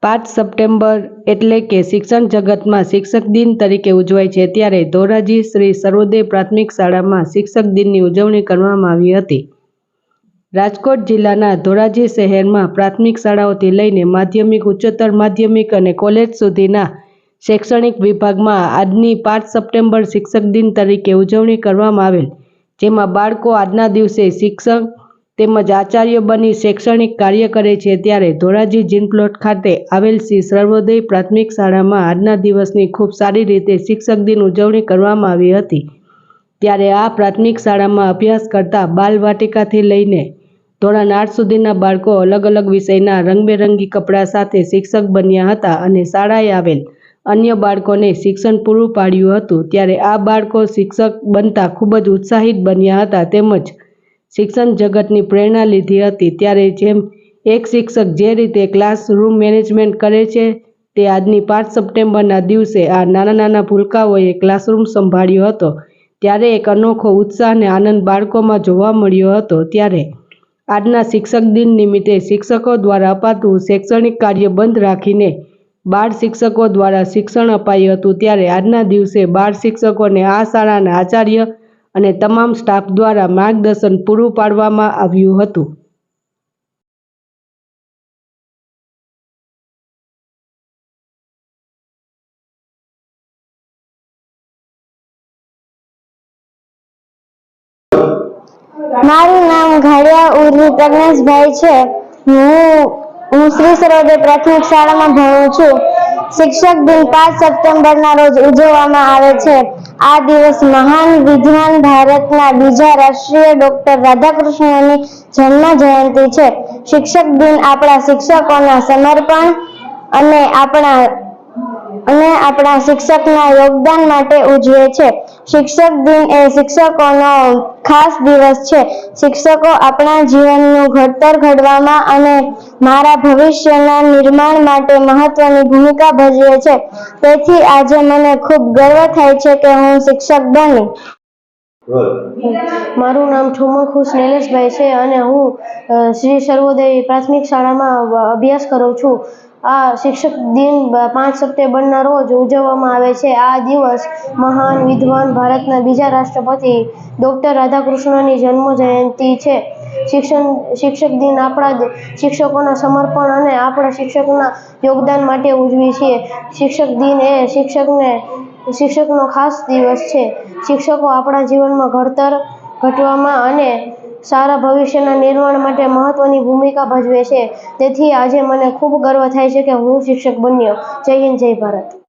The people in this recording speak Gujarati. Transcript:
5 સપ્ટેમ્બર એટલે કે શિક્ષણ જગતમાં શિક્ષક દિન તરીકે ઉજવાય છે, ત્યારે ધોરાજી શ્રી સર્વોદય પ્રાથમિક શાળામાં શિક્ષક દિનની ઉજવણી કરવામાં આવી હતી. રાજકોટ જિલ્લાના ધોરાજી શહેરમાં પ્રાથમિક શાળાઓથી લઈને માધ્યમિક, ઉચ્ચતર માધ્યમિક અને કોલેજ સુધીના શૈક્ષણિક વિભાગમાં આજની 5 સપ્ટેમ્બર શિક્ષક દિન તરીકે ઉજવણી કરવામાં આવેલ, જેમાં બાળકો આજના દિવસે શિક્ષક તેમજ આચાર્ય બની શૈક્ષણિક કાર્ય કરે છે. ત્યારે ધોરાજી જીનપ્લોટ ખાતે આવેલ શ્રી સર્વોદય પ્રાથમિક શાળામાં આજના દિવસની ખૂબ સારી રીતે શિક્ષક દિન ઉજવણી કરવામાં આવી હતી. ત્યારે આ પ્રાથમિક શાળામાં અભ્યાસ કરતા બાલવાટિકાથી લઈને ધોરણ 8 સુધીના બાળકો અલગ અલગ વિષયના રંગબેરંગી કપડાં સાથે શિક્ષક બન્યા હતા અને શાળાએ આવેલ અન્ય બાળકોને શિક્ષણ પૂરું પાડ્યું હતું. ત્યારે આ બાળકો શિક્ષક બનતા ખૂબ જ ઉત્સાહિત બન્યા હતા તેમજ શિક્ષણ જગતની પ્રેરણા લીધી હતી. ત્યારે જેમ એક શિક્ષક જે રીતે ક્લાસરૂમ મેનેજમેન્ટ કરે છે, તે આજની 5 સપ્ટેમ્બરના દિવસે આ નાના નાના ભૂલકાઓએ ક્લાસરૂમ સંભાળ્યો હતો. ત્યારે એક અનોખો ઉત્સાહ અને આનંદ બાળકોમાં જોવા મળ્યો હતો. ત્યારે આજના શિક્ષક દિન નિમિત્તે શિક્ષકો દ્વારા અપાતું શૈક્ષણિક કાર્ય બંધ રાખીને બાળ શિક્ષકો દ્વારા શિક્ષણ અપાયું હતું. ત્યારે આજના દિવસે બાળ શિક્ષકોને આ શાળાના આચાર્ય અને તમામ સ્ટાફ દ્વારા માર્ગદર્શન પૂરું પાડવામાં આવ્યું હતું. મારું નામ ઘાડિયા ઉર્વી પ્રજ્ઞેશભાઈ છે. હું શ્રી સર્વોદય પ્રાથમિક શાળામાં ભણું છું. શિક્ષક દિન 5 સપ્ટેમ્બરના રોજ ઉજવવામાં આવે છે. આ દિવસ મહાન વિદ્વાન ભારતના બીજા રાષ્ટ્રીય ડોક્ટર રાધાકૃષ્ણનની જન્મ જયંતિ છે. શિક્ષક દિન આપણા શિક્ષકોના સમર્પણ અને આપણા શિક્ષકના યોગદાન માટે ઉજવે છે. શિક્ષક દિન એ શિક્ષકોનો ખાસ દિવસ છે. શિક્ષકો આપણા જીવનનું ઘડતર ઘડવામાં અને મારા ભવિષ્યના નિર્માણ માટે મહત્વની ભૂમિકા ભજવે છે. તેથી આજે મને ખૂબ ગર્વ થાય છે કે હું શિક્ષક બની. મારું નામ ઠુમર નિલેશભાઈ છે અને હું શ્રી સર્વોદય પ્રાથમિક શાળામાં અભ્યાસ કરું છું. આ શિક્ષક દિન 5 સપ્ટેમ્બરના રોજ ઉજવવામાં આવે છે. આ દિવસ મહાન વિદ્વાન ભારતના બીજા રાષ્ટ્રપતિ ડોક્ટર રાધાકૃષ્ણનની જન્મ જયંતિ છે. શિક્ષક દિન આપણા શિક્ષકોના સમર્પણ અને આપણા શિક્ષકના યોગદાન માટે ઉજવીએ છીએ. શિક્ષક દિન એ શિક્ષકનો ખાસ દિવસ છે. શિક્ષકો આપણા જીવનમાં ઘડતર ઘડવામાં અને સારા ભવિષ્યના નિર્માણ માટે મહત્વની ભૂમિકા ભજવે છે. તેથી આજે મને ખૂબ ગર્વ થાય છે કે હું શિક્ષક બન્યો. જય હિન્દ, જય ભારત.